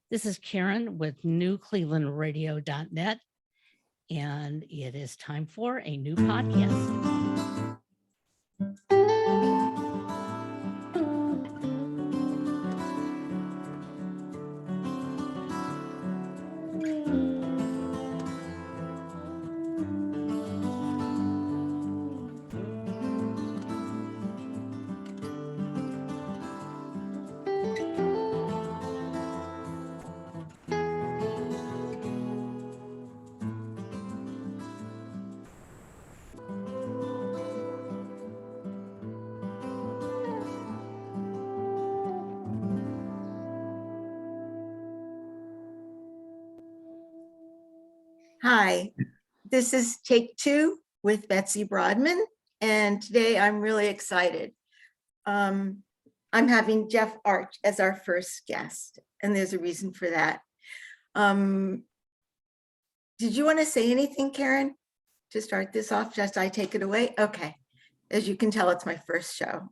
This is Karen with newclevelandradio.net, and it is time for a new podcast. Hi, this is Take Two with Betsy Broadman, and today I'm really excited. I'm having Jeff Arch as our first guest, and there's a reason for that. Did you want to say anything, Karen, to start this off? Just I take it away? Okay. As you can tell, it's my first show.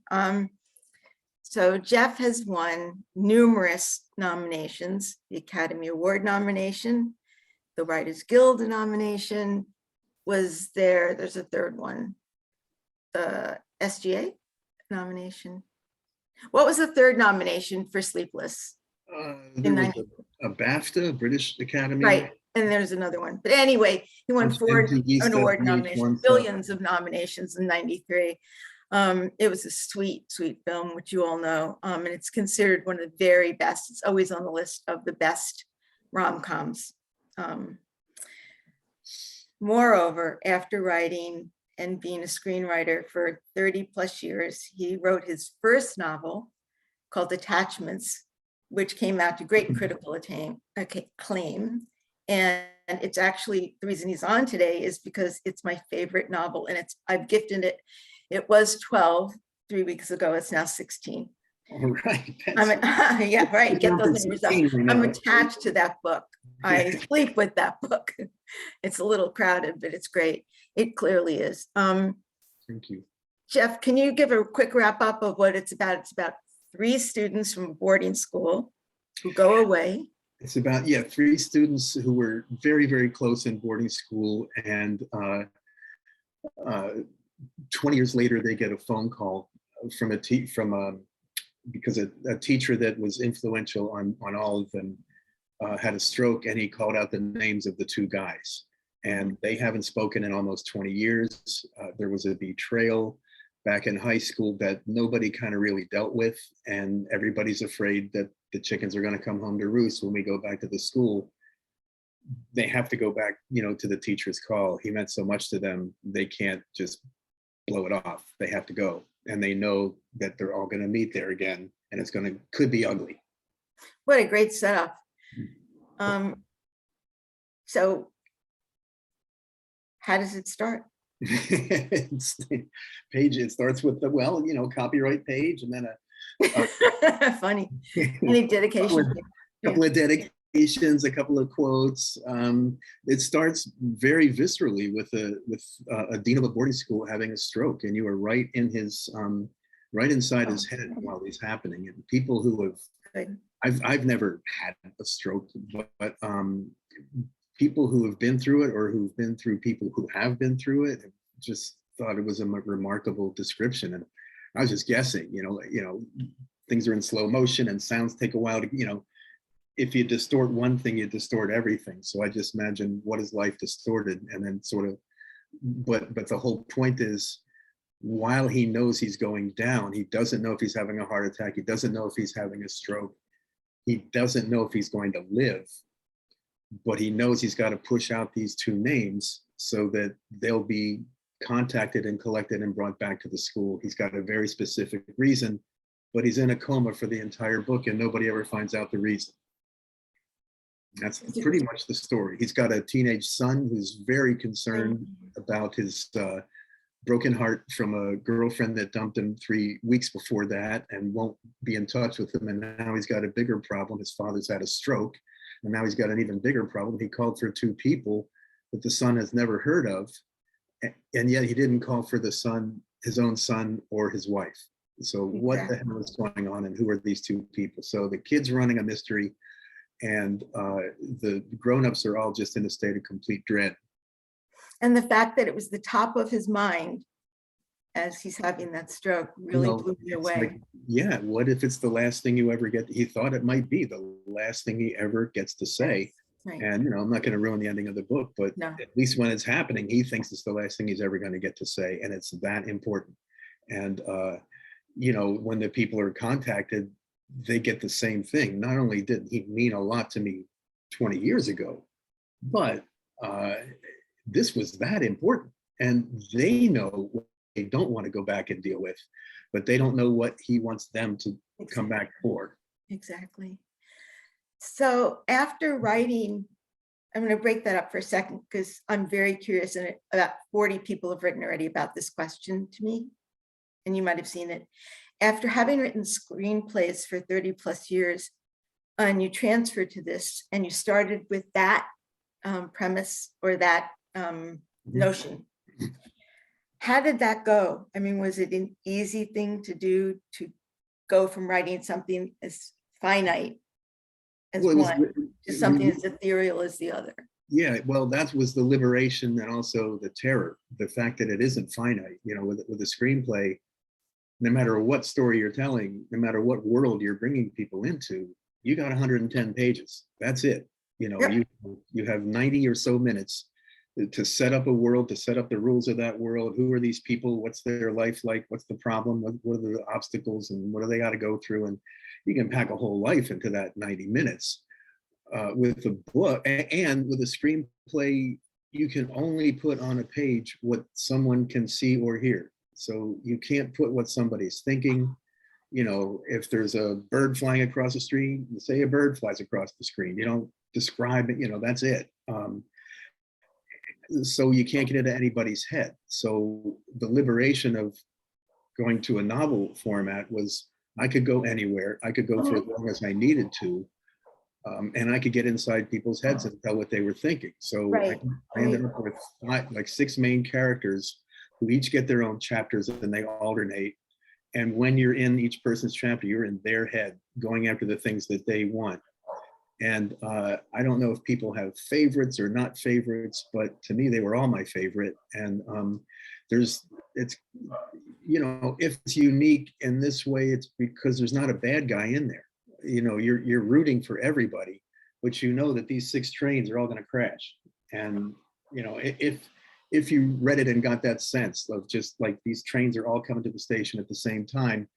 So Jeff has won numerous nominations, the Academy Award nomination, the Writers Guild nomination, there's a third one, the SGA nomination. What was the third nomination for Sleepless? There was a BAFTA, British Academy. Right, and there's another one. But anyway, he won four award nominations, billions of nominations in '93. It was a sweet, sweet film, which you all know, and it's considered one of the very best. It's always on the list of the best rom-coms. Moreover, after writing and being a screenwriter for 30 plus years, he wrote his first novel called Attachments, which came out to great critical acclaim. And it's actually, the reason he's on today is because it's my favorite novel, and I've gifted it. It was 12 3 weeks ago. It's now 16. All right. Yeah, right. Get those numbers up. I'm attached to that book. I sleep with that book. It's a little crowded, but it's great. It clearly is. Thank you. Jeff, can you give a quick wrap up of what it's about? It's about 3 students from boarding school who go away. It's about, 3 students who were very, very close in boarding school, and 20 years later, they get a phone call from because a teacher that was influential on all of them had a stroke, and he called out the names of the 2 guys, and they haven't spoken in almost 20 years. There was a betrayal back in high school that nobody kind of really dealt with, and everybody's afraid that the chickens are going to come home to roost when we go back to the school. They have to go back, to the teacher's call. He meant so much to them, they can't just blow it off. They have to go, and they know that they're all going to meet there again, and could be ugly. What a great setup. So how does it start? It starts with the copyright page, and then funny. Any dedication? A couple of dedications, a couple of quotes. It starts very viscerally with a dean of a boarding school having a stroke, and you are right in his right inside his head while he's happening. And people who have I've never had a stroke, but people who have been through it, or who've been through people who have been through it, just thought it was a remarkable description. And I was just guessing, things are in slow motion and sounds take a while to, if you distort one thing, you distort everything. So I just imagine, what is life distorted? And then sort of, but the whole point is, while he knows he's going down, he doesn't know if he's having a heart attack. He doesn't know if he's having a stroke. He doesn't know if he's going to live, but he knows he's got to push out these 2 names so that they'll be contacted and collected and brought back to the school. He's got a very specific reason, but he's in a coma for the entire book, and nobody ever finds out the reason. That's pretty much the story. He's got a teenage son who's very concerned about his broken heart from a girlfriend that dumped him 3 weeks before that and won't be in touch with him. And now he's got a bigger problem. His father's had a stroke, and now he's got an even bigger problem. He called for 2 people that the son has never heard of, and yet he didn't call for the son, his own son, or his wife. So what the hell is going on, and who are these 2 people? So the kid's running a mystery. And the grown-ups are all just in a state of complete dread. And the fact that it was the top of his mind as he's having that stroke really blew me it's away. like, yeah, what if it's the last thing you ever get? He thought it might be the last thing he ever gets to say. Right. And, I'm not going to ruin the ending of the book, but No. at least when it's happening, he thinks it's the last thing he's ever going to get to say. And it's that important. And, when the people are contacted, they get the same thing. Not only did he mean a lot to me 20 years ago, but this was that important. And they know what they don't want to go back and deal with, but they don't know what he wants them to come back for. Exactly. So after writing, I'm going to break that up for a second because I'm very curious, and about 40 people have written already about this question to me, and you might have seen it. After having written screenplays for 30 plus years, and you transferred to this, and you started with that premise or that notion, how did that go? I mean, was it an easy thing to do to go from writing something as finite as one to something as ethereal as the other? Yeah, well, that was the liberation and also the terror, the fact that it isn't finite. With a screenplay, no matter what story you're telling, no matter what world you're bringing people into, you got 110 pages. That's it. Yep. You have 90 or so minutes to set up a world, to set up the rules of that world. Who are these people? What's their life like? What's the problem? What are the obstacles, and what do they got to go through? And you can pack a whole life into that 90 minutes. With the book and with a screenplay, you can only put on a page what someone can see or hear. So you can't put what somebody's thinking. If there's a bird flying across the screen, say a bird flies across the screen. You don't describe it, that's it. So you can't get into anybody's head. So the liberation of going to a novel format was I could go anywhere. I could go for as long as I needed to. And I could get inside people's heads and tell what they were thinking. So Right. I ended up with like 6 main characters who each get their own chapters, and they alternate. And when you're in each person's chapter, you're in their head going after the things that they want. And I don't know if people have favorites or not favorites, but to me, they were all my favorite. And if it's unique in this way, it's because there's not a bad guy in there. You're rooting for everybody, but that these 6 trains are all going to crash. And if you read it and got that sense of just like these trains are all coming to the station at the same time,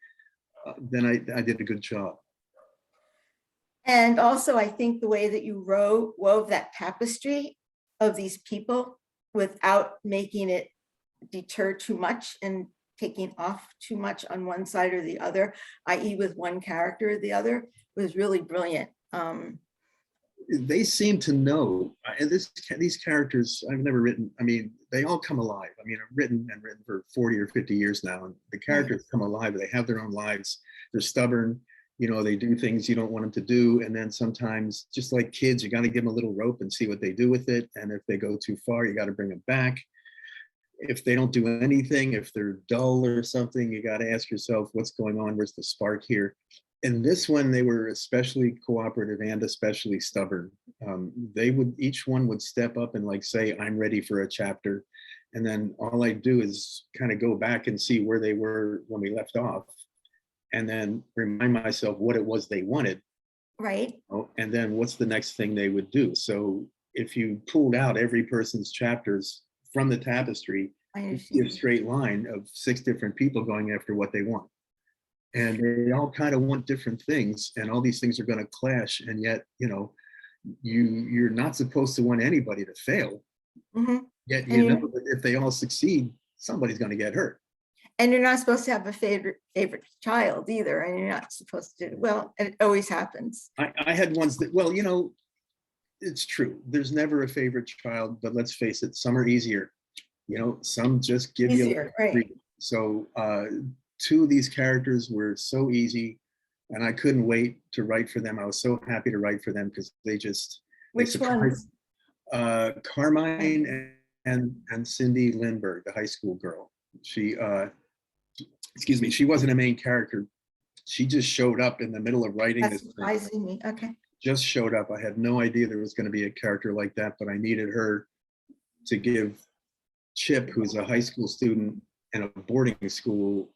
then I did a good job. And also, I think the way that you wove that tapestry of these people without making it deter too much and taking off too much on one side or the other, i.e. with one character or the other, was really brilliant. They seem to know, and these characters I've never written, they all come alive. I've written for 40 or 50 years now, and the characters come alive. They have their own lives. They're stubborn. They do things you don't want them to do. And then sometimes, just like kids, you got to give them a little rope and see what they do with it. And if they go too far, you got to bring them back. If they don't do anything, if they're dull or something, you got to ask yourself, what's going on? Where's the spark here? In this one, they were especially cooperative and especially stubborn. Each one would step up and say, I'm ready for a chapter. And then all I do is kind of go back and see where they were when we left off, and then remind myself what it was they wanted. Right. And then what's the next thing they would do. So if you pulled out every person's chapters from the tapestry, you see a straight line of 6 different people going after what they want. And they all kind of want different things, and all these things are going to clash. And yet, you're not supposed to want anybody to fail. Mm-hmm. Yet, that if they all succeed, somebody's going to get hurt. And you're not supposed to have a favorite child either. And you're not supposed to, well, it always happens. I had ones that, it's true. There's never a favorite child, but let's face it, some are easier. Some just give Easier, you. right. So 2 of these characters were so easy, and I couldn't wait to write for them. I was so happy to write for them because they just. Which ones? Carmine and Cindy Lindbergh, the high school girl. She wasn't a main character. She just showed up in the middle of writing That's this. surprising me. Okay. just showed up. I had no idea there was going to be a character like that, but I needed her to give Chip, who's a high school student in a boarding school,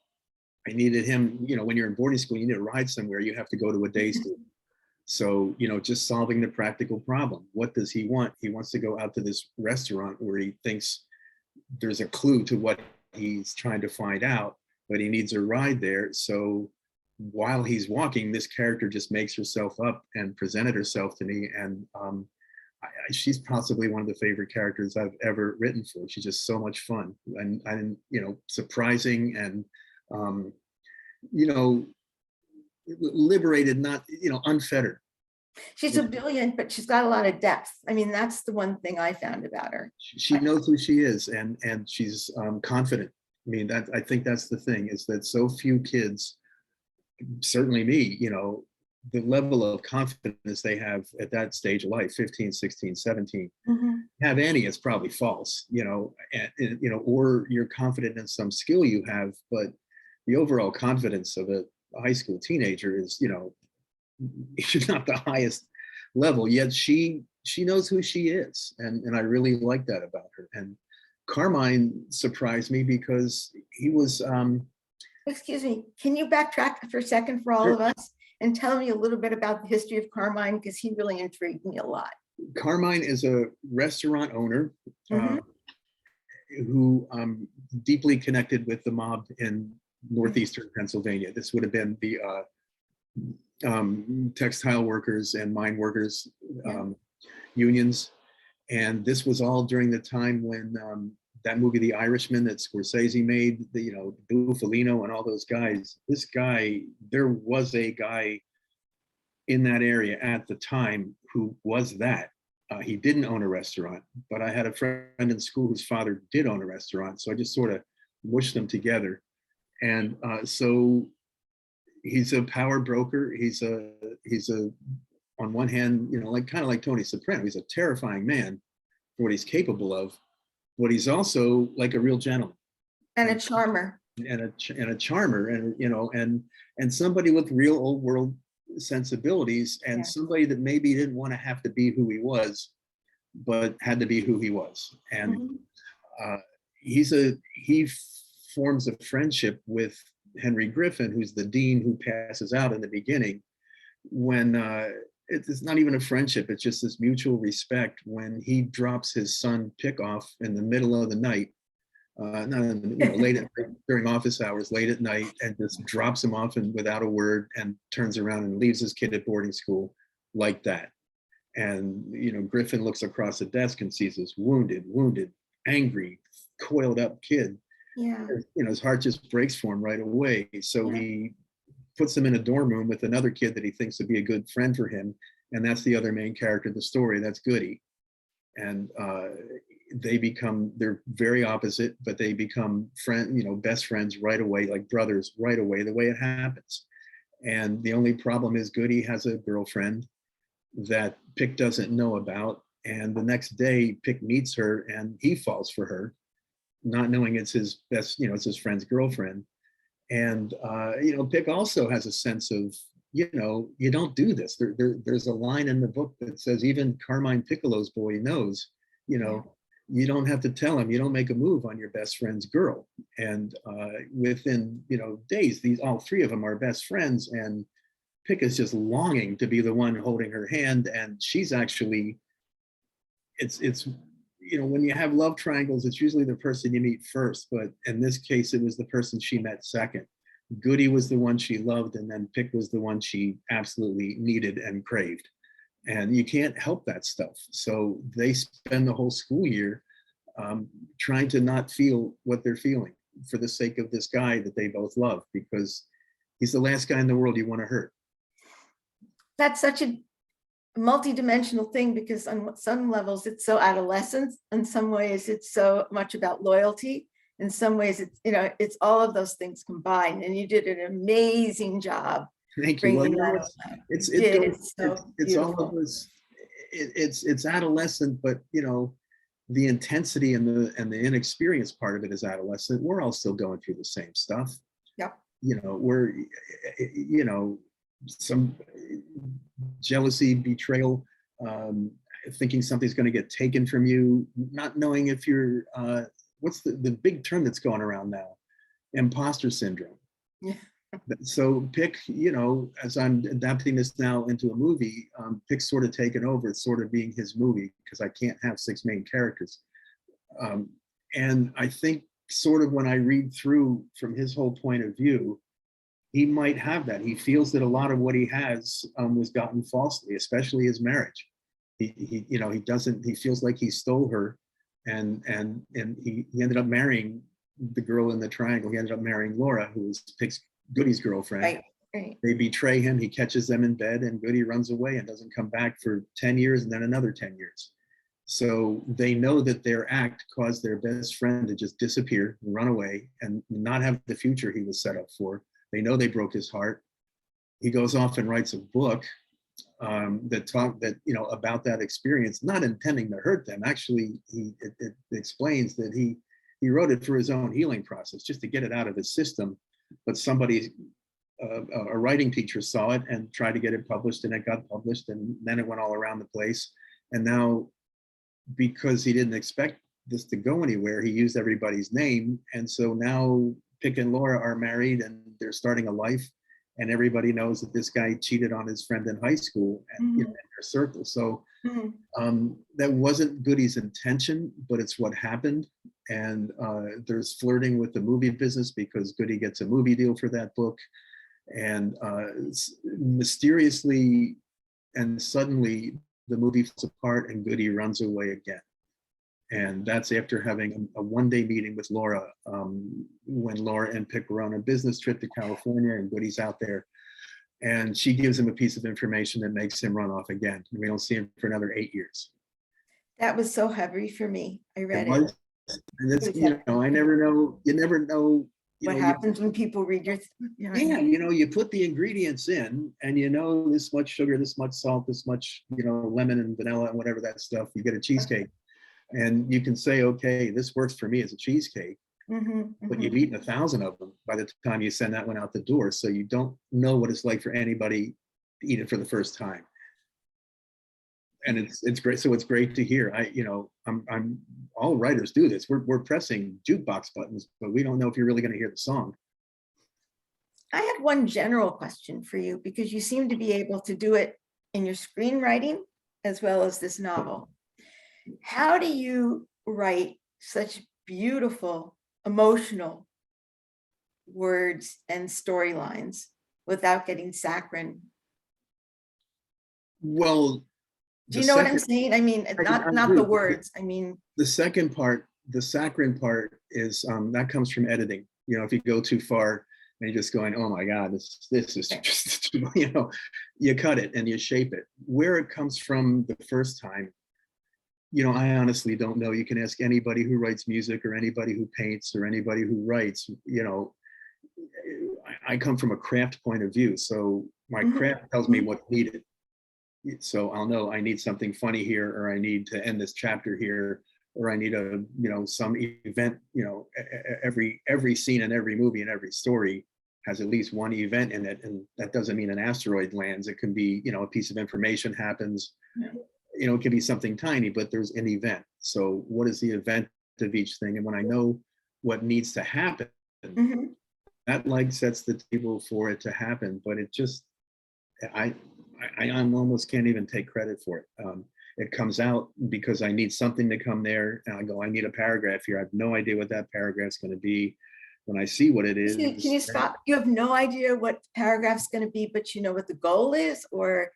I needed him, when you're in boarding school, you need to ride somewhere, you have to go to a day school. So, just solving the practical problem. What does he want? He wants to go out to this restaurant where he thinks there's a clue to what he's trying to find out, but he needs a ride there. So while he's walking, this character just makes herself up and presented herself to me. And she's possibly one of the favorite characters I've ever written for. She's just so much fun and surprising and, liberated, not, unfettered. She's a brilliant, but she's got a lot of depth. I mean, that's the one thing I found about her. She knows who she is, and she's confident. I mean, I think that's the thing, is that so few kids, certainly me, the level of confidence they have at that stage of life, 15, 16, 17, have any, it's probably false, or you're confident in some skill you have, but the overall confidence of a high school teenager is, not the highest level, yet she knows who she is. And I really like that about her. And Carmine surprised me because he was, Excuse me, can you backtrack for a second for all Sure. of us and tell me a little bit about the history of Carmine? Because he really intrigued me a lot. Carmine is a restaurant owner Mhm. who deeply connected with the mob in northeastern Pennsylvania. This would have been the textile workers and mine workers unions. And this was all during the time when that movie, The Irishman, that Scorsese made, Bufalino and all those guys. This guy, there was a guy in that area at the time who was that. He didn't own a restaurant, but I had a friend in school whose father did own a restaurant. So I just sort of mushed them together. And so he's a power broker. He's a on one hand, kind of like Tony Soprano, he's a terrifying man for what he's capable of, but he's also like a real gentleman And a charmer. and a charmer, and somebody with real old world sensibilities, and Yeah. somebody that maybe didn't want to have to be who he was, but had to be who he was. And he forms a friendship with Henry Griffin, who's the dean who passes out in the beginning, when it's not even a friendship, it's just this mutual respect when he drops his son Pickoff in the middle of the night, during office hours, late at night, and just drops him off and without a word, and turns around and leaves his kid at boarding school like that. And Griffin looks across the desk and sees this wounded, angry, coiled up kid. Yeah. His heart just breaks for him right away. So he puts him in a dorm room with another kid that he thinks would be a good friend for him. And that's the other main character of the story. That's Goody. And they're very opposite, but they become best friends right away, like brothers right away, the way it happens. And the only problem is Goody has a girlfriend that Pick doesn't know about. And the next day Pick meets her and he falls for her, not knowing it's his best, it's his friend's girlfriend. And, Pick also has a sense of, you don't do this. There's a line in the book that says, even Carmine Piccolo's boy knows, you don't have to tell him, you don't make a move on your best friend's girl. And within, days, all three of them are best friends. And Pick is just longing to be the one holding her hand. And she's actually, it's when you have love triangles, it's usually the person you meet first, but in this case, it was the person she met second. Goody was the one she loved, and then Pick was the one she absolutely needed and craved. And you can't help that stuff. So they spend the whole school year trying to not feel what they're feeling for the sake of this guy that they both love, because he's the last guy in the world you want to hurt. That's such a multi-dimensional thing, because on some levels it's so adolescent, in some ways it's so much about loyalty, in some ways it's all of those things combined, and you did an amazing job. Thank you. Well, It's all of this. It's adolescent, but the intensity and the inexperienced part of it is adolescent. We're all still going through the same stuff. Yep. We're some jealousy, betrayal, thinking something's going to get taken from you, not knowing if you're, what's the big term that's going around now? Imposter syndrome. Yeah. So pick, as I'm adapting this now into a movie, Pick's sort of taken over. It's sort of being his movie because I can't have 6 main characters. And I think sort of when I read through from his whole point of view, he might have that. He feels that a lot of what he has was gotten falsely, especially his marriage. He feels like he stole her, and he ended up marrying the girl in the triangle. He ended up marrying Laura, who was Goody's girlfriend. Right. They betray him. He catches them in bed, and Goody runs away and doesn't come back for 10 years, and then another 10 years. So they know that their act caused their best friend to just disappear and run away and not have the future he was set up for. They know they broke his heart. He goes off and writes a book about that experience, not intending to hurt them. Actually, it explains that he wrote it for his own healing process, just to get it out of his system. But somebody, a writing teacher, saw it and tried to get it published, and it got published, and then it went all around the place. And now, because he didn't expect this to go anywhere, he used everybody's name, and so now Pick and Laura are married and they're starting a life. And everybody knows that this guy cheated on his friend in high school and in their circle. So that wasn't Goody's intention, but it's what happened. And there's flirting with the movie business because Goody gets a movie deal for that book. And mysteriously and suddenly the movie falls apart and Goody runs away again. And that's after having a one-day meeting with Laura, when Laura and Pick were on a business trip to California, and Goody's out there. And she gives him a piece of information that makes him run off again. And we don't see him for another 8 years. That was so heavy for me. I read it. And it's, I never know, you never know. What happens when people read your, you put the ingredients in and this much sugar, this much salt, this much, lemon and vanilla and whatever that stuff, you get a cheesecake. And you can say, okay, this works for me as a cheesecake, but you've eaten 1,000 of them by the time you send that one out the door. So you don't know what it's like for anybody to eat it for the first time. And it's great. So it's great to hear. I'm all writers do this. We're pressing jukebox buttons, but we don't know if you're really going to hear the song. I had one general question for you, because you seem to be able to do it in your screenwriting as well as this novel. How do you write such beautiful, emotional words and storylines without getting saccharine? Well, do you know what I'm saying? I mean, not the words. I mean, the second part, the saccharine part is that comes from editing. If you go too far and you're just going, oh my God, this is just, you cut it and you shape it. Where it comes from the first time, I honestly don't know. You can ask anybody who writes music or anybody who paints or anybody who writes. I come from a craft point of view. So my craft tells me what's needed. So I'll know I need something funny here, or I need to end this chapter here, or I need some event. Every scene in every movie and every story has at least one event in it. And that doesn't mean an asteroid lands. It can be, a piece of information happens. It can be something tiny, but there's an event. So what is the event of each thing? And when I know what needs to happen, that sets the table for it to happen. But it just, I almost can't even take credit for it. It comes out because I need something to come there. And I go, I need a paragraph here. I have no idea what that paragraph's going to be. When I see what it is. Can you stop? You have no idea what the paragraph's going to be, but you know what the goal is, or?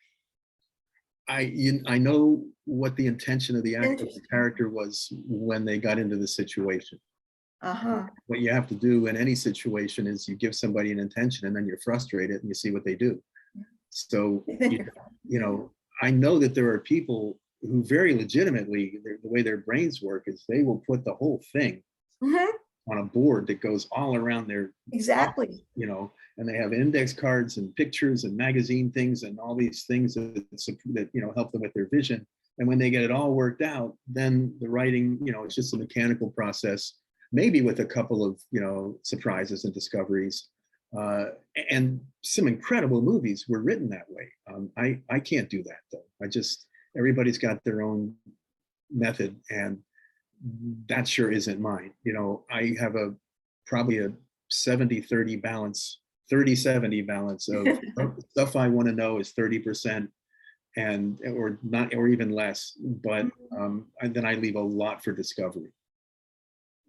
I know what the intention of the actor, the character was when they got into the situation. What you have to do in any situation is you give somebody an intention and then you're frustrated and you see what they do. So, I know that there are people who very legitimately, the way their brains work is they will put the whole thing on a board that goes all around their, and they have index cards and pictures and magazine things and all these things that help them with their vision. And when they get it all worked out, then the writing, it's just a mechanical process, maybe with a couple of, surprises and discoveries. And some incredible movies were written that way. I can't do that though. Everybody's got their own method, and that sure isn't mine. I have probably a 70-30 balance, 30-70 balance of stuff I want to know is 30%, or not, or even less. But then I leave a lot for discovery.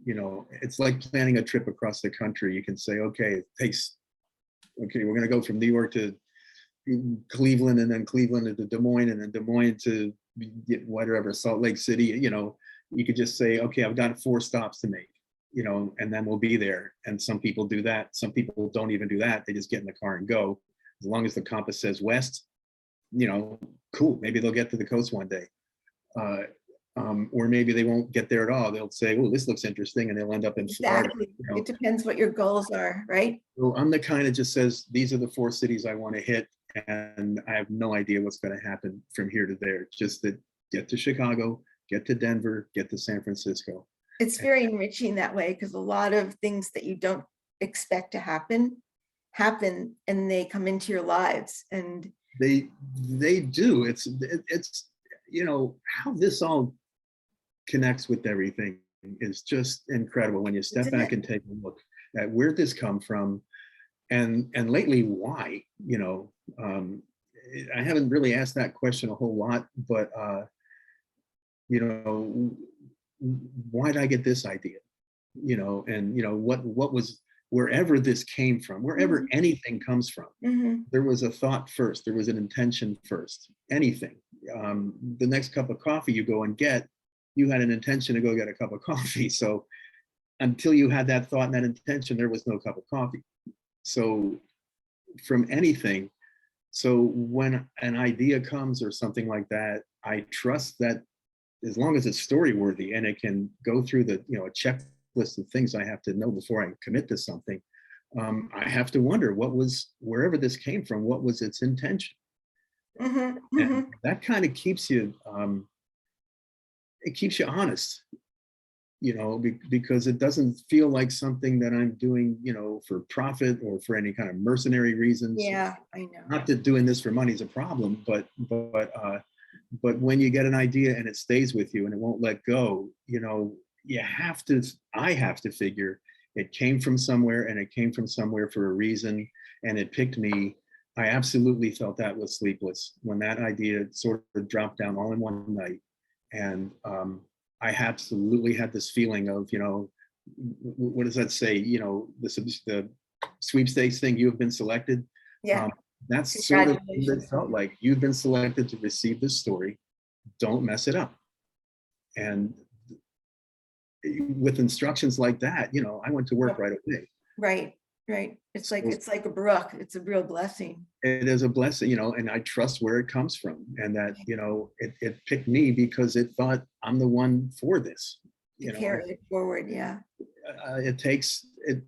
It's like planning a trip across the country. You can say, okay, we're going to go from New York to Cleveland, and then Cleveland to Des Moines, and then Des Moines to whatever, Salt Lake City. You could just say, okay, I've got 4 stops to make, and then we'll be there. And some people do that. Some people don't even do that. They just get in the car and go. As long as the compass says west, cool. Maybe they'll get to the coast one day. Or maybe they won't get there at all. They'll say, oh, this looks interesting, and they'll end up in Florida. Exactly. It depends what your goals are, right? So I'm the kind that just says, these are the 4 cities I want to hit, and I have no idea what's going to happen from here to there. Just that, get to Chicago, get to Denver, get to San Francisco. It's very enriching that way, because a lot of things that you don't expect to happen, and they come into your lives. And they do. It's how this all connects with everything is just incredible when you step back and take a look at where this come from, and lately why. I haven't really asked that question a whole lot, but why did I get this idea? What was, wherever this came from, wherever anything comes from, there was a thought first, there was an intention first. Anything. The next cup of coffee you go and get, you had an intention to go get a cup of coffee. So until you had that thought and that intention, there was no cup of coffee. So from anything, so when an idea comes or something like that, I trust that as long as it's story worthy and it can go through a checklist of things I have to know before I commit to something, I have to wonder wherever this came from, what was its intention? And that kind of keeps you, it keeps you honest, because it doesn't feel like something that I'm doing, for profit or for any kind of mercenary reasons. yeah, I know. Not that doing this for money is a problem, but when you get an idea and it stays with you and it won't let go, I have to figure it came from somewhere, and it came from somewhere for a reason, and it picked me. I absolutely felt that with Sleepless, when that idea sort of dropped down all in one night. And I absolutely had this feeling of, what does that say? The sweepstakes thing, you have been selected. Yeah. That's sort of what it felt like. You've been selected to receive this story. Don't mess it up. And with instructions like that, I went to work right away. Right. It's like a brook. It's a real blessing. It is a blessing, and I trust where it comes from, and that, it picked me because it thought I'm the one for this. Carry it forward. Yeah. It takes it.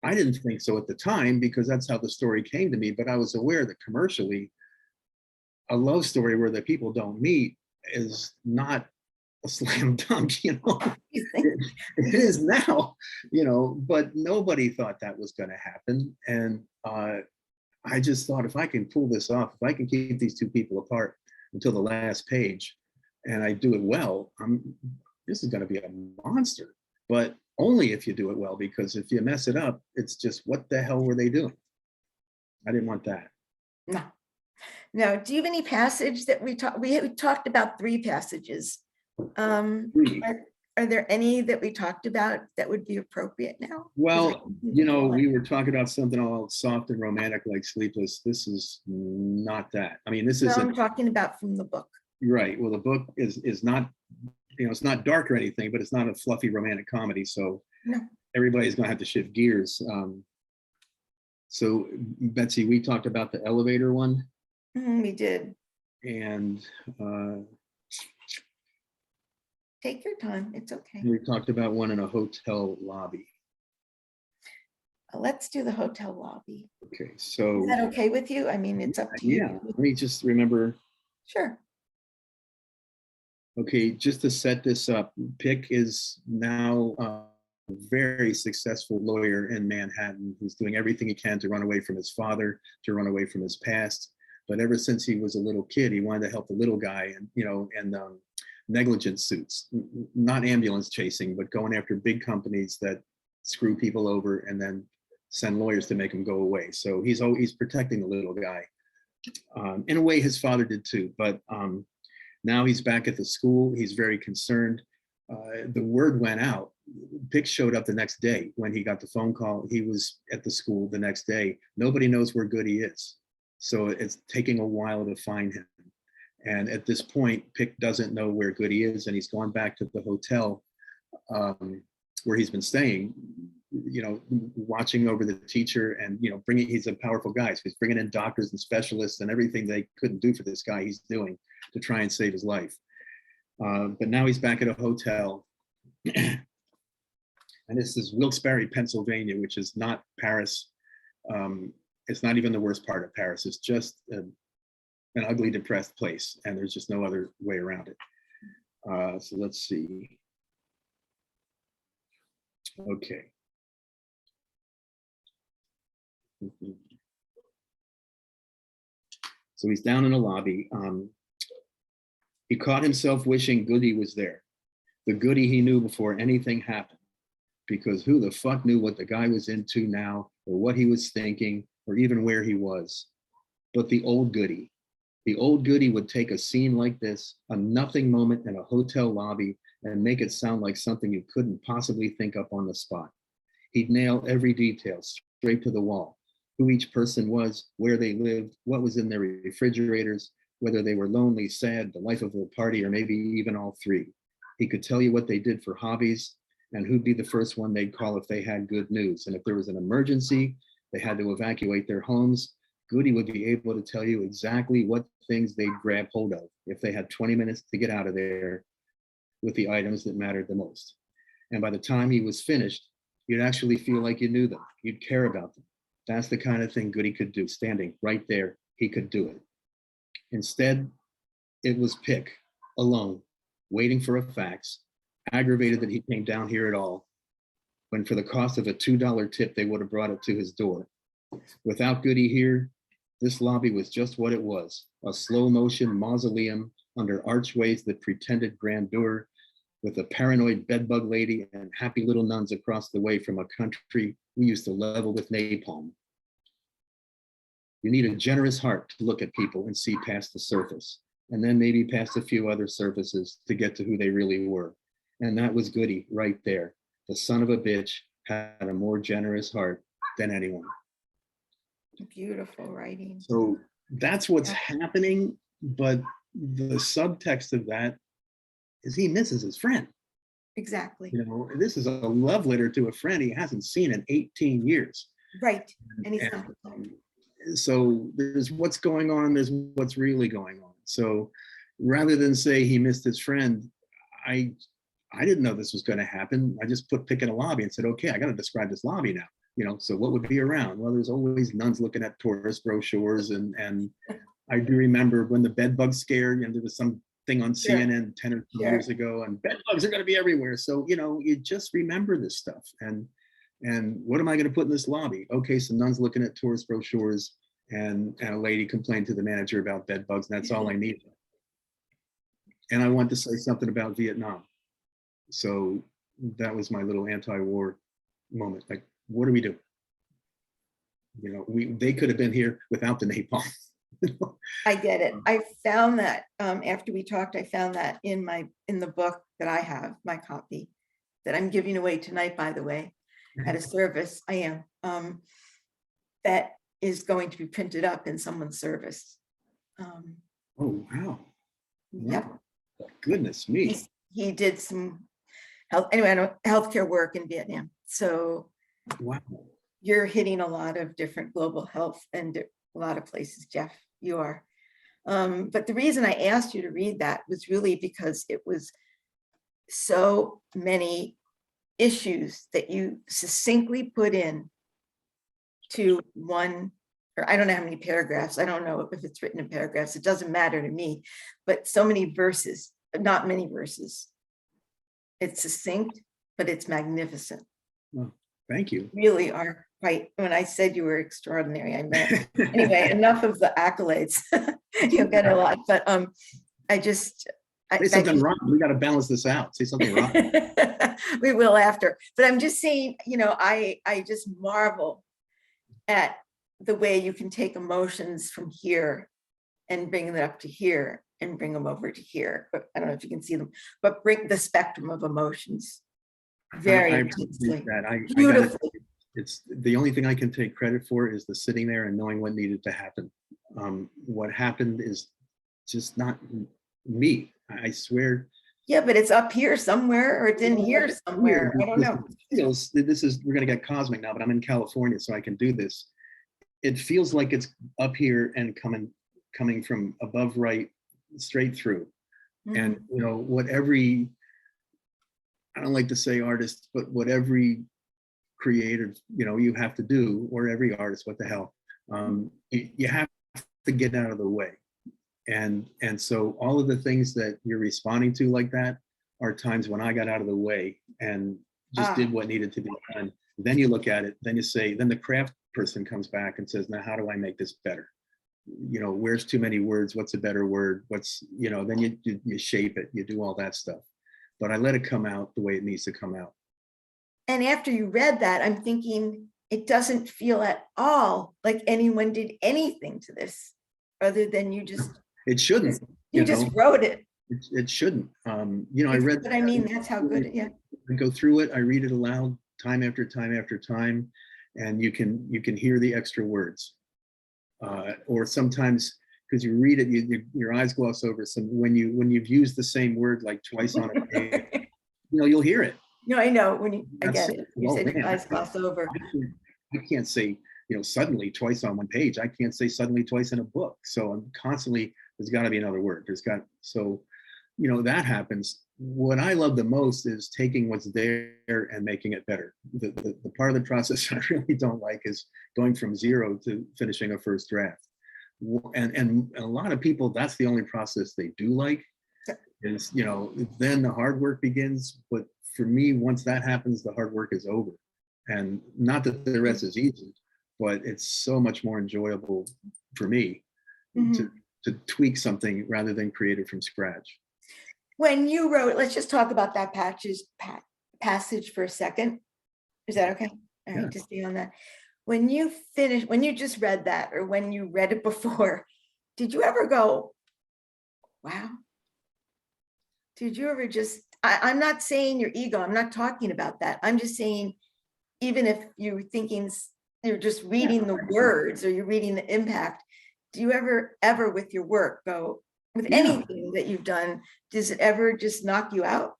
I didn't think so at the time, because that's how the story came to me, but I was aware that commercially, a love story where the people don't meet is not a slam dunk. It is now, but nobody thought that was going to happen. And I just thought, if I can pull this off, if I can keep these 2 people apart until the last page, and I do it well, this is going to be a monster. But only if you do it well, because if you mess it up, it's just, what the hell were they doing? I didn't want that. No. Do you have any passage that we talked about 3 passages? Are there any that we talked about that would be appropriate now? Well, we were talking about something all soft and romantic like Sleepless. This is not that. I mean, this is. I'm talking about from the book. Right. Well, the book is not, it's not dark or anything, but it's not a fluffy romantic comedy. So no. Everybody's going to have to shift gears. So Betsy, we talked about the elevator one. We did. And take your time. It's okay. We talked about one in a hotel lobby. Let's do the hotel lobby. Okay, so. Is that okay with you? I mean, it's up to you. Yeah, let me just remember. Sure. Okay, just to set this up, Pick is now very successful lawyer in Manhattan who's doing everything he can to run away from his father, to run away from his past. But ever since he was a little kid, he wanted to help the little guy, and negligence suits, not ambulance chasing, but going after big companies that screw people over and then send lawyers to make them go away. So he's protecting the little guy. In a way, his father did too. But now he's back at the school. He's very concerned. The word went out. Pick showed up the next day when he got the phone call. He was at the school the next day. Nobody knows where Goody is. So it's taking a while to find him. And at this point, Pick doesn't know where Goody is, and he's gone back to the hotel where he's been staying, watching over the teacher and, he's a powerful guy. So he's bringing in doctors and specialists, and everything they couldn't do for this guy, he's doing to try and save his life. But now he's back at a hotel. And this is Wilkes-Barre, Pennsylvania, which is not Paris. It's not even the worst part of Paris. It's just an ugly, depressed place, and there's just no other way around it. So let's see. Okay. So he's down in the lobby. He caught himself wishing Goody was there. The Goody he knew before anything happened, because who the fuck knew what the guy was into now, or what he was thinking, or even where he was. But the old Goody would take a scene like this, a nothing moment in a hotel lobby, and make it sound like something you couldn't possibly think up on the spot. He'd nail every detail straight to the wall. Who each person was, where they lived, what was in their refrigerators, whether they were lonely, sad, the life of the party, or maybe even all three. He could tell you what they did for hobbies and who'd be the first one they'd call if they had good news. And if there was an emergency, they had to evacuate their homes, Goody would be able to tell you exactly what things they'd grab hold of if they had 20 minutes to get out of there with the items that mattered the most. And by the time he was finished, you'd actually feel like you knew them. You'd care about them. That's the kind of thing Goody could do. Standing right there, he could do it. Instead, it was Pick, alone, waiting for a fax, aggravated that he came down here at all, when for the cost of a $2 tip, they would have brought it to his door. Without Goody here, this lobby was just what it was, a slow motion mausoleum under archways that pretended grandeur, with a paranoid bedbug lady and happy little nuns across the way from a country we used to level with napalm. You need a generous heart to look at people and see past the surface, and then maybe past a few other surfaces to get to who they really were. And that was Goody right there. The son of a bitch had a more generous heart than anyone. Beautiful writing. So that's what's happening, but the subtext of that is he misses his friend. Exactly. This is a love letter to a friend he hasn't seen in 18 years. Right. And he's not. So there's what's going on, there's what's really going on. So rather than say he missed his friend, I didn't know this was going to happen. I just put Pick in a lobby and said, okay, I got to describe this lobby now. So what would be around? Well, there's always nuns looking at tourist brochures, and I do remember when the bed bug scare, there was some thing on CNN 10 or 12 years ago, and bed bugs are going to be everywhere. So, you just remember this stuff. And what am I going to put in this lobby? Okay, some nuns looking at tourist brochures, and a lady complained to the manager about bed bugs, and that's all I needed. And I want to say something about Vietnam. So that was my little anti-war moment. Like, what do we do? They could have been here without the napalm. I get it. I found that after we talked, I found that in the book that I have, my copy, that I'm giving away tonight, by the way, at a service. I am. That is going to be printed up in someone's service. Oh, wow. Yep. Wow. Goodness me. He did some healthcare work in Vietnam. So wow. You're hitting a lot of different global health and a lot of places, Jeff. You are. But the reason I asked you to read that was really because it was so many issues that you succinctly put in to one, or I don't know how many paragraphs. I don't know if it's written in paragraphs. It doesn't matter to me, but so many verses, not many verses. It's succinct, but it's magnificent. Well, thank you. Really are quite, when I said you were extraordinary, I meant, anyway, enough of the accolades. You'll get a lot, but I just. Say something wrong. We got to balance this out. Say something wrong. We will after, but I'm just saying, I just marvel at the way you can take emotions from here and bring them up to here and bring them over to here. But I don't know if you can see them, but bring the spectrum of emotions very I intensely. appreciate that. Beautifully. It's the only thing I can take credit for is the sitting there and knowing what needed to happen. What happened is just not me. I swear. Yeah, but it's up here somewhere, or it's in here somewhere. I don't know. We're gonna get cosmic now, but I'm in California, so I can do this. It feels like it's up here and coming from above right straight through. And what every, I don't like to say artist, but what every creative, you have to do, or every artist, what the hell, you have to get out of the way. And so all of the things that you're responding to like that are times when I got out of the way and just did what needed to be done. Then you look at it, then you say, then the craft person comes back and says, now how do I make this better? Where's too many words? What's a better word? Then you shape it, you do all that stuff. But I let it come out the way it needs to come out. And after you read that, I'm thinking it doesn't feel at all like anyone did anything to this other than you just. It shouldn't. You just wrote it. It shouldn't. I read. But I mean, that's how good. Yeah. I go through it. I read it aloud time after time after time, and you can hear the extra words. Or sometimes because you read it, your eyes gloss over some. When you've used the same word like twice on a page, you'll hear it. No, I know I get it. You Oh, said your man. eyes gloss over. I can't say suddenly twice on one page. I can't say suddenly twice in a book. So I'm constantly, there's got to be another word. That happens. What I love the most is taking what's there and making it better. The part of the process I really don't like is going from zero to finishing a first draft. And a lot of people, that's the only process they do like. Is then the hard work begins. But for me, once that happens, the hard work is over. And not that the rest is easy, but it's so much more enjoyable for me to tweak something rather than create it from scratch. When you wrote, let's just talk about that passage for a second. Is that okay? All right, to stay on that. When you just read that, or when you read it before, did you ever go, wow? Did you ever just, I'm not saying your ego, I'm not talking about that. I'm just saying, even if you're thinking, you're just reading the words or you're reading the impact, do you ever with your work go, with anything that you've done, does it ever just knock you out?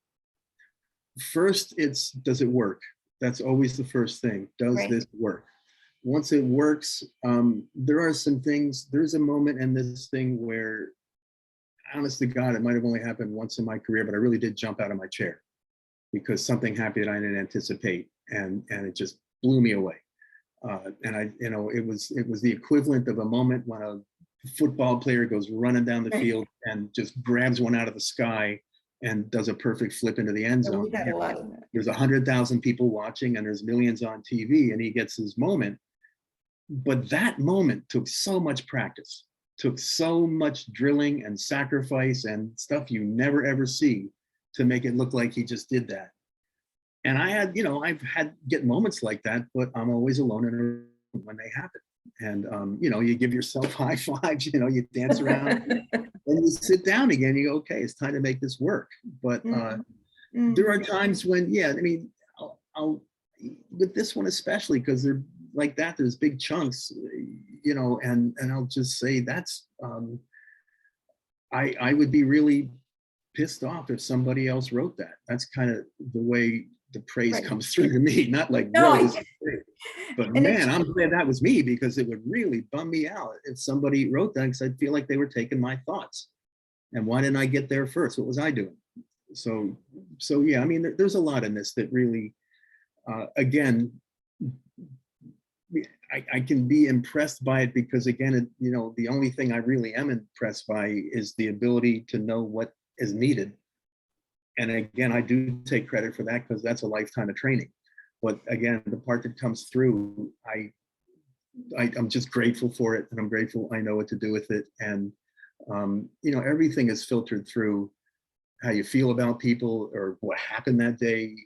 First, does it work? That's always the first thing. Does this work? Once it works, there are some things, there's a moment in this thing where, honest to God, it might have only happened once in my career, but I really did jump out of my chair because something happened that I didn't anticipate, and it just blew me away. It was the equivalent of a moment when a football player goes running down the field and just grabs one out of the sky and does a perfect flip into the end zone. There's 100,000 people watching and there's millions on TV, and he gets his moment. But that moment took so much practice, took so much drilling and sacrifice and stuff you never ever see to make it look like he just did that. And I've had get moments like that, but I'm always alone in a room when they happen. And you give yourself high fives, you dance around, and you sit down again. You go, okay, it's time to make this work. But there are times when, I'll with this one especially, because they're like that. There's big chunks, and I'll just say that's I would be really pissed off if somebody else wrote that. That's kind of the way the praise comes through to me, not like, but man, I'm glad that was me, because it would really bum me out if somebody wrote that, because I'd feel like they were taking my thoughts. And why didn't I get there first? What was I doing? So yeah, there's a lot in this that really, again, I can be impressed by it because, again, the only thing I really am impressed by is the ability to know what is needed. And again, I do take credit for that because that's a lifetime of training. But again, the part that comes through, I'm just grateful for it, and I'm grateful I know what to do with it. And everything is filtered through how you feel about people or what happened that day.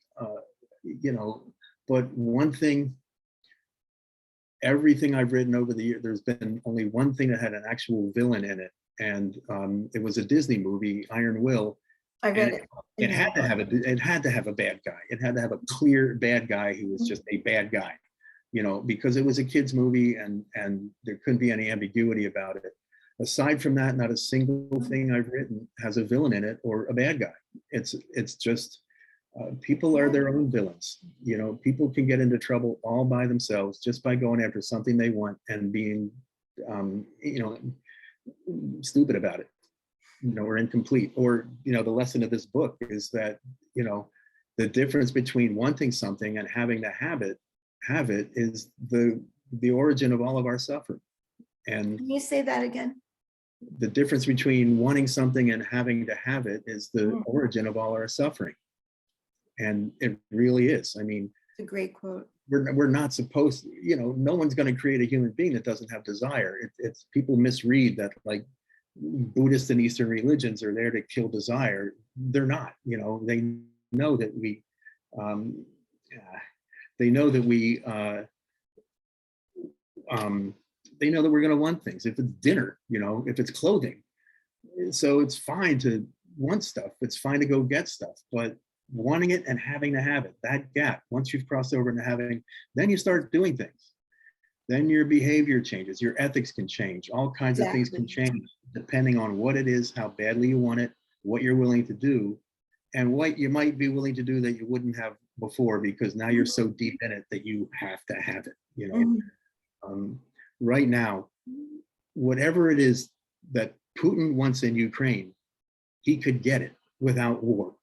But one thing, everything I've written over the years, there's been only one thing that had an actual villain in it, and it was a Disney movie, Iron Will. I read it. It had to have a bad guy. It had to have a clear bad guy who was just a bad guy, because it was a kid's movie, and there couldn't be any ambiguity about it. Aside from that, not a single thing I've written has a villain in it or a bad guy. It's just people are their own villains. People can get into trouble all by themselves just by going after something they want and being, stupid about it, or incomplete. Or, the lesson of this book is that, the difference between wanting something and having to have it is the origin of all of our suffering. And Can you say that again? the difference between wanting something and having to have it is the origin of all our suffering. And it really is. I mean, It's a great quote. we're not supposed to, no one's going to create a human being that doesn't have desire. It's people misread that, like, Buddhist and Eastern religions are there to kill desire. They're not. They know that we they know that we're going to want things. If it's dinner, if it's clothing, so it's fine to want stuff. It's fine to go get stuff, but wanting it and having to have it, that gap, once you've crossed over into having, then you start doing things. Then your behavior changes, your ethics can change, all kinds of things can change depending on what it is, how badly you want it, what you're willing to do, and what you might be willing to do that you wouldn't have before, because now you're so deep in it that you have to have it. Right now, whatever it is that Putin wants in Ukraine, he could get it without war.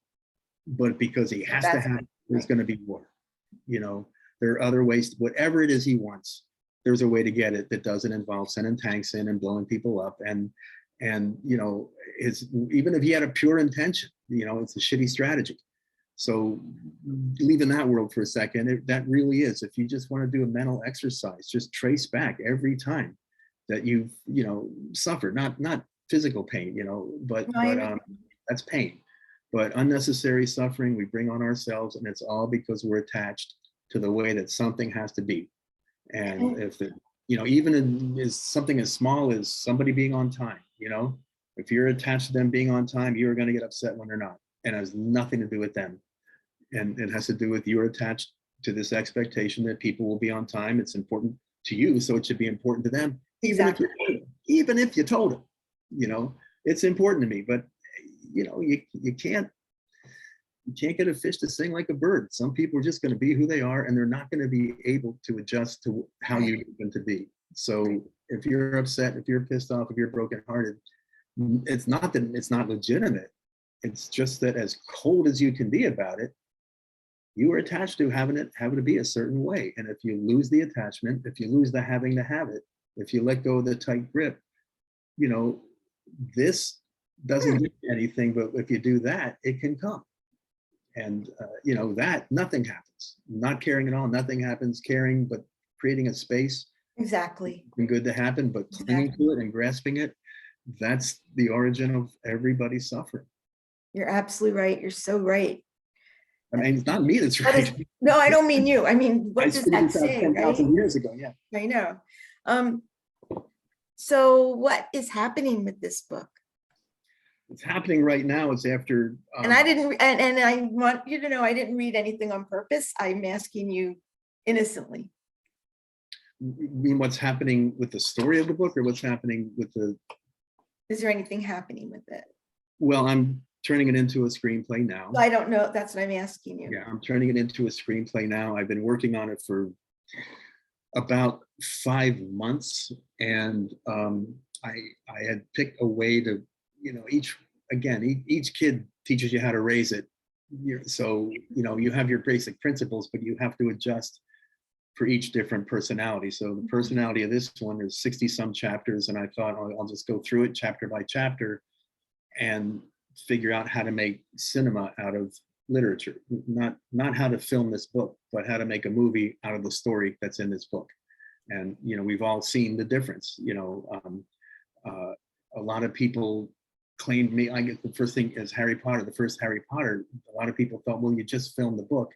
But because he has to have it, there's going to be war. There are other ways, whatever it is he wants, there's a way to get it that doesn't involve sending tanks in and blowing people up. And even if he had a pure intention, it's a shitty strategy. So leaving that world for a second, that really is, if you just want to do a mental exercise, just trace back every time that you've, suffered, not physical pain, but that's pain, but unnecessary suffering we bring on ourselves. And it's all because we're attached to the way that something has to be. And if even as something as small as somebody being on time, if you're attached to them being on time, you're going to get upset when they're not. And it has nothing to do with them. And it has to do with you're attached to this expectation that people will be on time. It's important to you, so it should be important to them. Even if you told them, it's important to me. But you can't get a fish to sing like a bird. Some people are just going to be who they are, and they're not going to be able to adjust to how you need them to be. So if you're upset, if you're pissed off, if you're brokenhearted, it's not that it's not legitimate. It's just that as cold as you can be about it, you are attached to having to be a certain way. And if you lose the attachment, if you lose the having to have it, if you let go of the tight grip, this doesn't give you anything, but if you do that, it can come. And that nothing happens. Not caring at all, nothing happens. Caring, but creating a space. Exactly. And good to happen, but clinging to it and grasping it, that's the origin of everybody's suffering. You're absolutely right. You're so right. I mean, it's not me that's right. No, I don't mean you. I mean, what does that say, 10,000 right? years ago, yeah. I know. So what is happening with this book? It's happening right now. It's after. And I didn't, and I want you to know, I didn't read anything on purpose. I'm asking you innocently. You mean what's happening with the story of the book, or what's happening with the? Is there anything happening with it? Well, I'm turning it into a screenplay now. I don't know. That's what I'm asking you. Yeah, I'm turning it into a screenplay now. I've been working on it for about 5 months, and I had picked a way to, each kid teaches you how to raise it. So you have your basic principles, but you have to adjust for each different personality. So the personality of this one is 60 some chapters, and I thought I'll just go through it chapter by chapter and figure out how to make cinema out of literature, not how to film this book, but how to make a movie out of the story that's in this book. And we've all seen the difference. A lot of people claimed me. I get the first thing is Harry Potter. The first Harry Potter, a lot of people thought, well, you just filmed the book.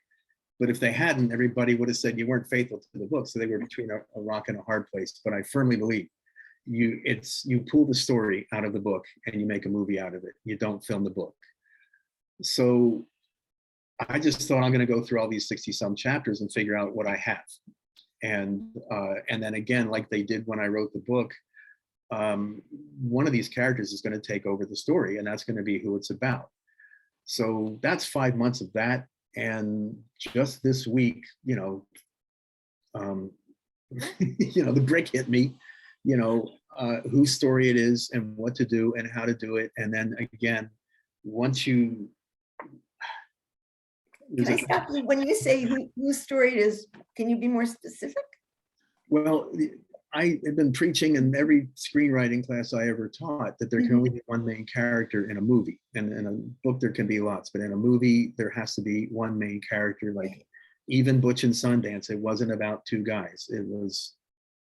But if they hadn't, everybody would have said you weren't faithful to the book. So they were between a rock and a hard place. But I firmly believe you pull the story out of the book and you make a movie out of it. You don't film the book. So I just thought, I'm going to go through all these 60 some chapters and figure out what I have. And then again, like they did when I wrote the book, one of these characters is going to take over the story, and that's going to be who it's about. So that's 5 months of that. And just this week, the brick hit me, whose story it is and what to do and how to do it. And then again, once you... Can I stop you? When you say whose story it is, can you be more specific? Well, I have been preaching in every screenwriting class I ever taught that there can only be one main character in a movie. And in a book, there can be lots, but in a movie, there has to be one main character. Like even Butch and Sundance, it wasn't about two guys. It was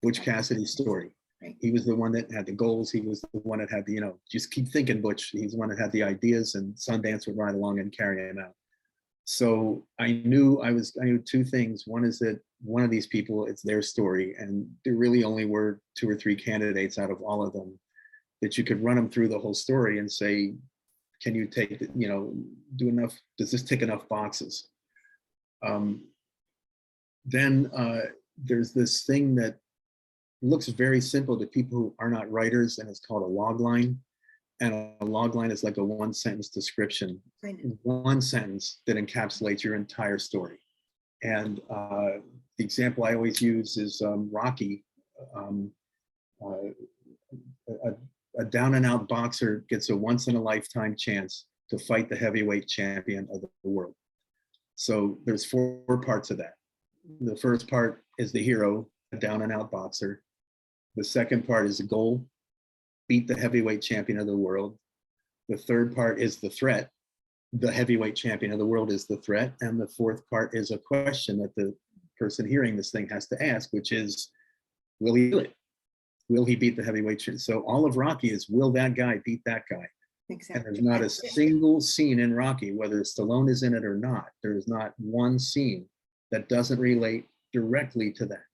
Butch Cassidy's story. Right. He was the one that had the goals. He was the one that had the, just keep thinking, Butch. He's the one that had the ideas, and Sundance would ride along and carry him out. So I knew two things. One is that one of these people, it's their story, and there really only were 2 or 3 candidates out of all of them that you could run them through the whole story and say, can you take, do enough? Does this tick enough boxes? Then there's this thing that looks very simple to people who are not writers, and it's called a log line. And a log line is like a 1-sentence description, one sentence that encapsulates your entire story. And the example I always use is Rocky. A down and out boxer gets a once in a lifetime chance to fight the heavyweight champion of the world. So there's 4 parts of that. The first part is the hero, a down and out boxer. The second part is the goal, beat the heavyweight champion of the world. The third part is the threat. The heavyweight champion of the world is the threat. And the fourth part is a question that the person hearing this thing has to ask, which is, will he do it? Will he beat the heavyweight champion? So all of Rocky is, will that guy beat that guy? Exactly. And there's not a single scene in Rocky, whether Stallone is in it or not, there is not one scene that doesn't relate directly to that.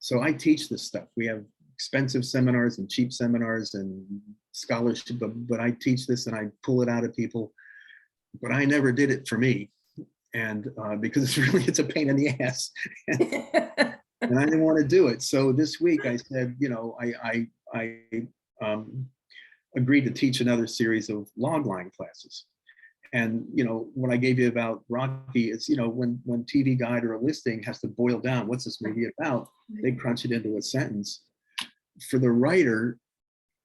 So I teach this stuff. We have expensive seminars and cheap seminars and scholarship, but I teach this and I pull it out of people. But I never did it for me, and because it's a pain in the ass, and I didn't want to do it. So this week I said, I agreed to teach another series of logline classes. And what I gave you about Rocky is, when TV Guide or a listing has to boil down, what's this movie about? They crunch it into a sentence. For the writer,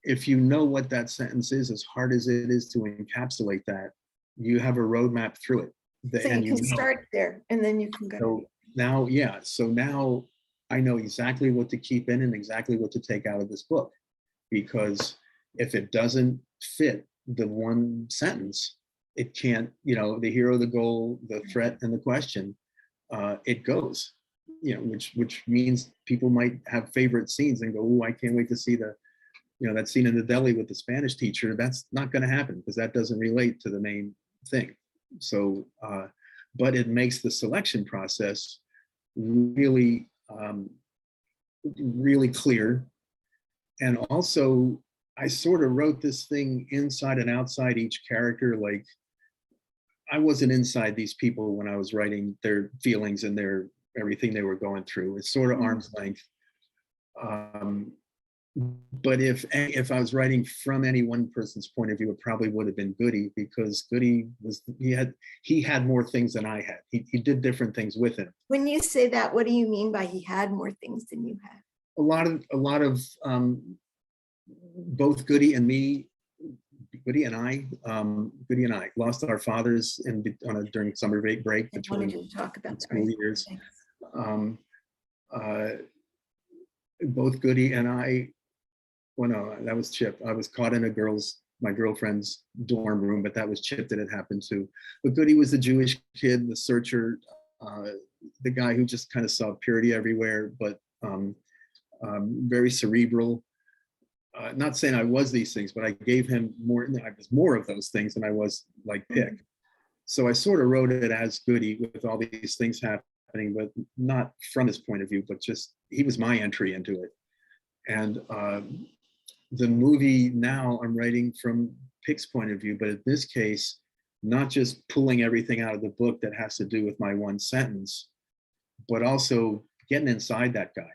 if you know what that sentence is, as hard as it is to encapsulate that, you have a roadmap through it. So you can start there and then you can go. So now, so now I know exactly what to keep in and exactly what to take out of this book, because if it doesn't fit the one sentence, it can't, the hero, the goal, the threat, and the question, it goes. Which means people might have favorite scenes and go, oh, I can't wait to see that scene in the deli with the Spanish teacher. That's not going to happen because that doesn't relate to the main thing. So, but it makes the selection process really, really clear. And also, I sort of wrote this thing inside and outside each character. Like, I wasn't inside these people when I was writing their feelings and their everything they were going through. It's sort of arm's length. But if I was writing from any one person's point of view, it probably would have been Goody, because Goody he had more things than I had. He did different things with him. When you say that, what do you mean by he had more things than you had? A lot of both Goody and me, Goody and I lost our fathers during summer break between school years. Both Goody and I, well, no, that was Chip. I was caught in a girl's my girlfriend's dorm room, but that was Chip that it happened to. But Goody was the Jewish kid, the searcher, the guy who just kind of saw purity everywhere, but very cerebral. Not saying I was these things, but I gave him more, I was more of those things than I was like Pick. So I sort of wrote it as Goody with all these things happening, but not from his point of view, but just, he was my entry into it. And the movie now I'm writing from Pick's point of view, but in this case, not just pulling everything out of the book that has to do with my one sentence, but also getting inside that guy.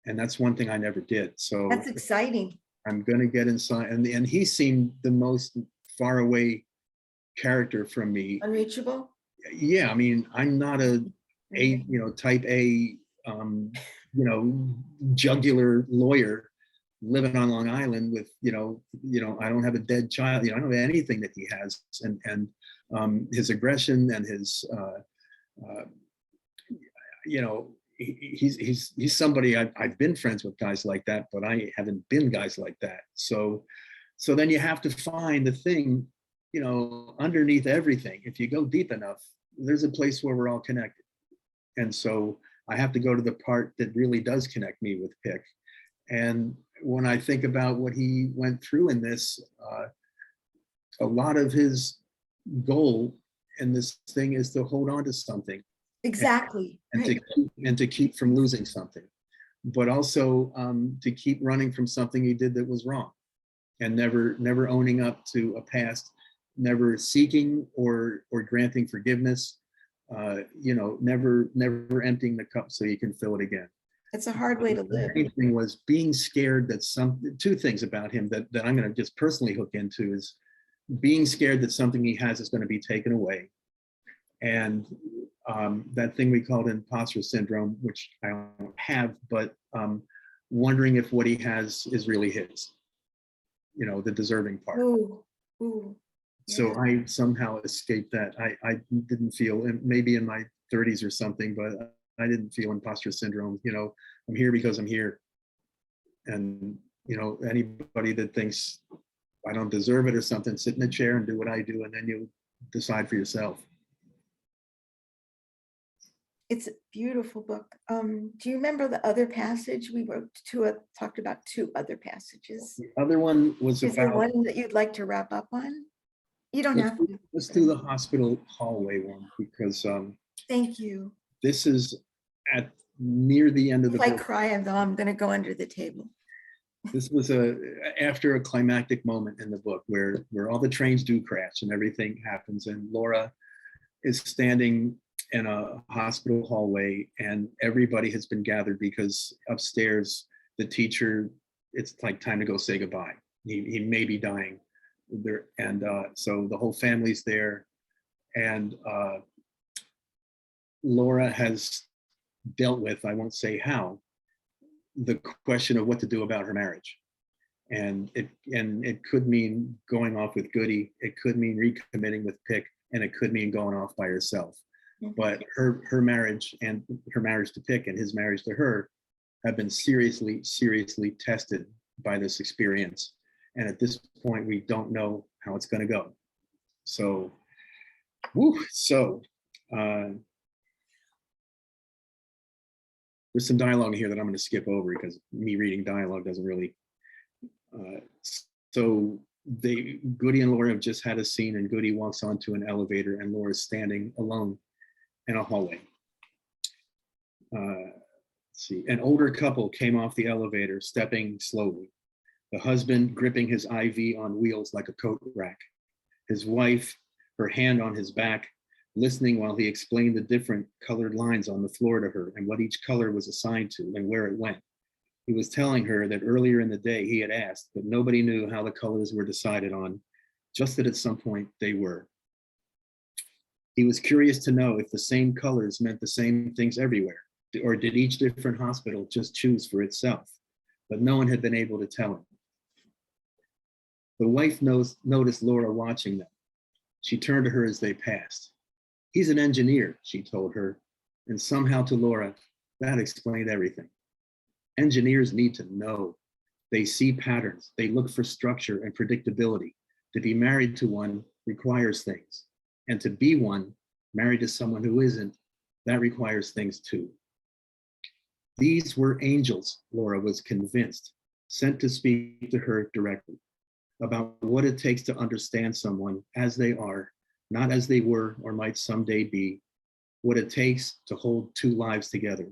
And that's one thing I never did. So That's exciting. I'm going to get inside. And he seemed the most far away character from me. Unreachable? Yeah, I mean, I'm not a type A, jugular lawyer living on Long Island with, I don't have a dead child, I don't have anything that he has. And his aggression and his, he's somebody I've been friends with guys like that, but I haven't been guys like that. So then you have to find the thing, underneath everything. If you go deep enough, there's a place where we're all connected. And so I have to go to the part that really does connect me with Pick. And when I think about what he went through in this, a lot of his goal in this thing is to hold on to something. Exactly. And to keep from losing something, but also to keep running from something he did that was wrong, and never owning up to a past, never seeking or granting forgiveness, never emptying the cup so you can fill it again. It's a hard way to live. The main thing was being scared that two things about him that I'm going to just personally hook into is being scared that something he has is going to be taken away. And that thing we called Imposter Syndrome, which I don't have, but wondering if what he has is really his, the deserving part. Ooh, So yeah. I somehow escaped that. I didn't feel, and maybe in my 30s or something, but I didn't feel imposter syndrome. I'm here because I'm here. And, anybody that thinks I don't deserve it or something, sit in a chair and do what I do, and then you decide for yourself. It's a beautiful book. Do you remember the other passage? We wrote talked about two other passages. The other one was Is there about, one that you'd like to wrap up on? You don't have to. let's do the hospital hallway one, because Thank you. this is at near the end of the If I book. cry, I'm going to go under the table. This was after a climactic moment in the book where all the trains do crash and everything happens, and Laura is standing in a hospital hallway, and everybody has been gathered because upstairs the teacher, it's like time to go say goodbye. He may be dying there, and so the whole family's there, and Laura has dealt with, I won't say how, the question of what to do about her marriage. And it could mean going off with Goody, it could mean recommitting with Pick, and it could mean going off by herself. But her marriage and her marriage to Pick and his marriage to her have been seriously tested by this experience. And at this point, we don't know how it's going to go. So, there's some dialogue here that I'm going to skip over because me reading dialogue doesn't really. So Goody and Laura have just had a scene, and Goody walks onto an elevator, and Laura's standing alone in a hallway. Let's see, an older couple came off the elevator, stepping slowly. The husband gripping his IV on wheels like a coat rack. His wife, her hand on his back, listening while he explained the different colored lines on the floor to her and what each color was assigned to and where it went. He was telling her that earlier in the day he had asked, but nobody knew how the colors were decided on, just that at some point they were. He was curious to know if the same colors meant the same things everywhere, or did each different hospital just choose for itself? But no one had been able to tell him. The wife noticed Laura watching them. She turned to her as they passed. He's an engineer, she told her, and somehow to Laura, that explained everything. Engineers need to know. They see patterns, they look for structure and predictability. To be married to one requires things. And to be one, married to someone who isn't, that requires things too. These were angels, Laura was convinced, sent to speak to her directly about what it takes to understand someone as they are, not as they were or might someday be, what it takes to hold two lives together,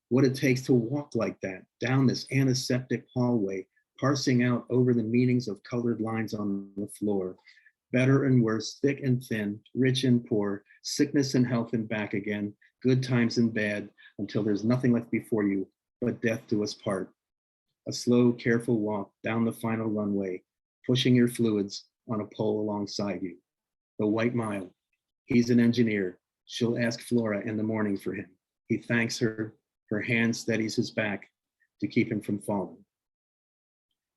what it takes to walk like that down this antiseptic hallway, parsing out over the meanings of colored lines on the floor, better and worse, thick and thin, rich and poor, sickness and health and back again, good times and bad, until there's nothing left before you but death do us part. A slow, careful walk down the final runway, pushing your fluids on a pole alongside you. The white mile. He's an engineer. She'll ask Flora in the morning for him. He thanks her. Her hand steadies his back to keep him from falling.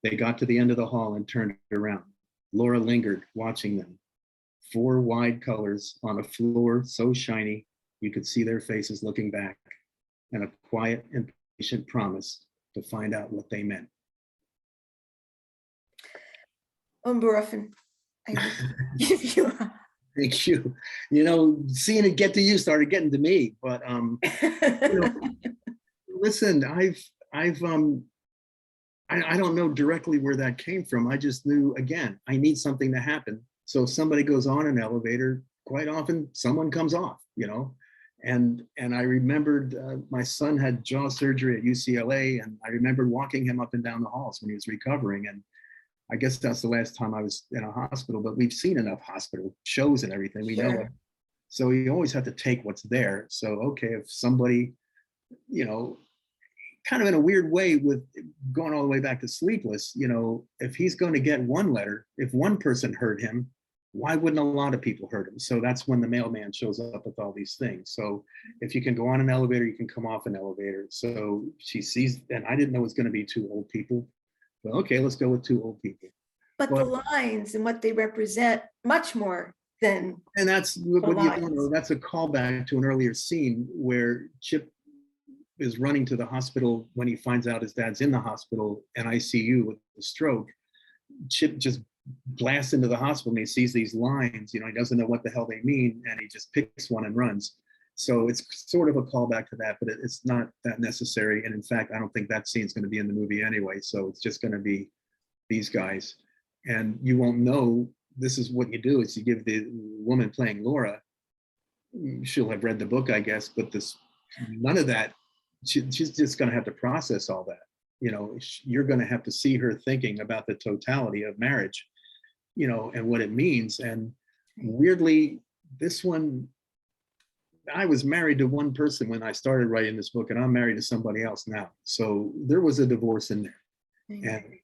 They got to the end of the hall and turned around. Laura lingered, watching them. 4 wide colors on a floor so shiny you could see their faces looking back, and a quiet and patient promise to find out what they meant. Unberufen. I will give you a... Thank you. You know, seeing it get to you started getting to me, but you know, listen, I don't know directly where that came from. I just knew, again, I need something to happen. So if somebody goes on an elevator, quite often someone comes off, you know. And I remembered my son had jaw surgery at UCLA, and I remembered walking him up and down the halls when he was recovering. And I guess that's the last time I was in a hospital, but we've seen enough hospital shows and everything, we know it. So you always have to take what's there. So, okay, if somebody, you know, kind of in a weird way with going all the way back to Sleepless, you know, if he's going to get one letter, if one person heard him, why wouldn't a lot of people hurt him? So that's when the mailman shows up with all these things. So if you can go on an elevator, you can come off an elevator. So she sees, and I didn't know it was going to be 2 old people. Well, okay, let's go with 2 old people. But the lines and what they represent much more than. And that's what you know, that's a callback to an earlier scene where Chip is running to the hospital when he finds out his dad's in the hospital and ICU with a stroke. Chip just blasts into the hospital and he sees these lines, you know, he doesn't know what the hell they mean, and he just picks one and runs. So it's sort of a callback to that, but it's not that necessary. And in fact, I don't think that scene's going to be in the movie anyway. So it's just going to be these guys. And you won't know, this is what you do, is you give the woman playing Laura, she'll have read the book, I guess, but none of that, she's just going to have to process all that. You know, you're going to have to see her thinking about the totality of marriage, you know, and what it means. And weirdly, this one, I was married to one person when I started writing this book, and I'm married to somebody else now. So there was a divorce in there.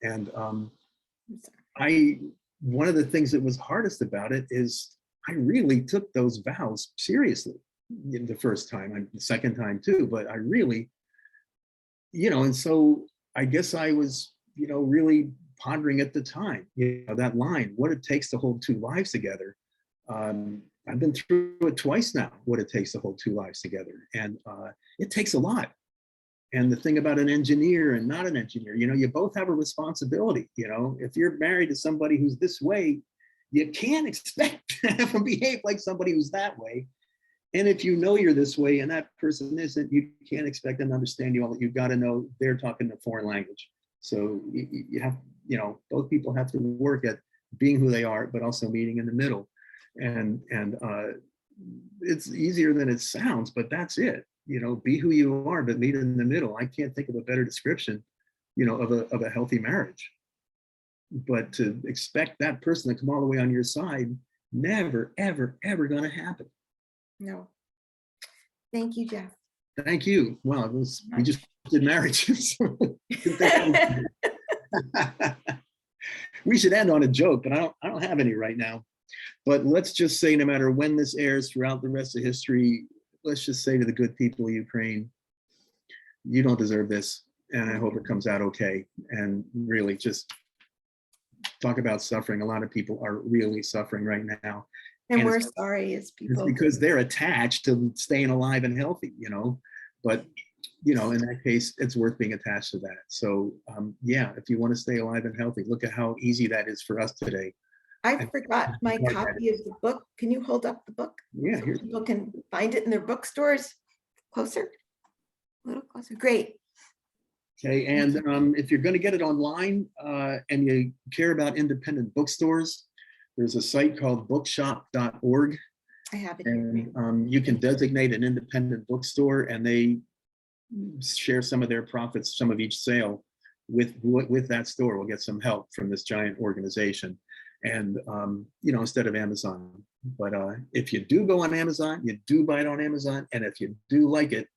And one of the things that was hardest about it is I really took those vows seriously the first time, the second time too, but I really, you know, and so I guess I was, you know, really pondering at the time, you know, that line, what it takes to hold 2 lives together. I've been through it twice now, what it takes to hold 2 lives together. And it takes a lot. And the thing about an engineer and not an engineer, you know, you both have a responsibility. You know, if you're married to somebody who's this way, you can't expect to have them behave like somebody who's that way. And if you know you're this way and that person isn't, you can't expect them to understand you all. You've got to know they're talking a foreign language. So you have, you know, both people have to work at being who they are, but also meeting in the middle. And it's easier than it sounds, but that's it. You know, be who you are, but meet in the middle. I can't think of a better description, you know, of a healthy marriage. But to expect that person to come all the way on your side, never, ever, ever going to happen. No. Thank you, Jeff. Thank you. Well, we just did marriages. We should end on a joke, but I don't have any right now. But let's just say, no matter when this airs throughout the rest of history, let's just say to the good people of Ukraine, you don't deserve this. And I hope it comes out okay. And really just talk about suffering. A lot of people are really suffering right now. And we're sorry as people. It's because they're attached to staying alive and healthy, you know. But, you know, in that case, it's worth being attached to that. So, yeah, if you want to stay alive and healthy, look at how easy that is for us today. I forgot my Like that. copy of the book. Can you hold up the book? Yeah, So here's, people can find it in their bookstores. Closer, a little closer. Great. okay. And if you're going to get it online and you care about independent bookstores, there's a site called bookshop.org. I have it here. And you can designate an independent bookstore, and they share some of their profits, some of each sale with that store. We'll get some help from this giant organization, and instead of Amazon. But if you do go on Amazon, you do buy it on Amazon, and if you do like it,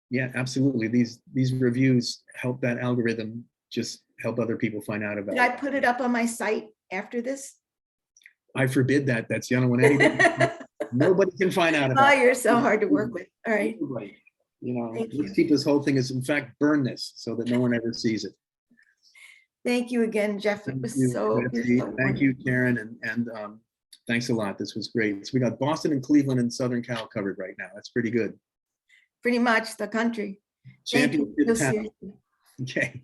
yeah, absolutely. These reviews help that algorithm just help other people find out about Did I it. put it up on my site after this? I forbid that. That's the only one anybody. Nobody can find out Oh, about. you're so hard to work with. All right. Right. Thank Let's you. keep this whole thing as, in fact, burn this so that no one ever sees it. Thank you again, Jeff. It Thank was you, so, Betsy. you're so Thank you, wonderful. Karen, and thanks a lot. This was great. So we got Boston and Cleveland and Southern Cal covered right now. That's pretty good. Pretty much the country. Thank you. Championship No, town. seriously. Okay.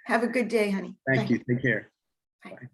Have a good day, honey. Thank Bye. you. Take care. Bye. Bye.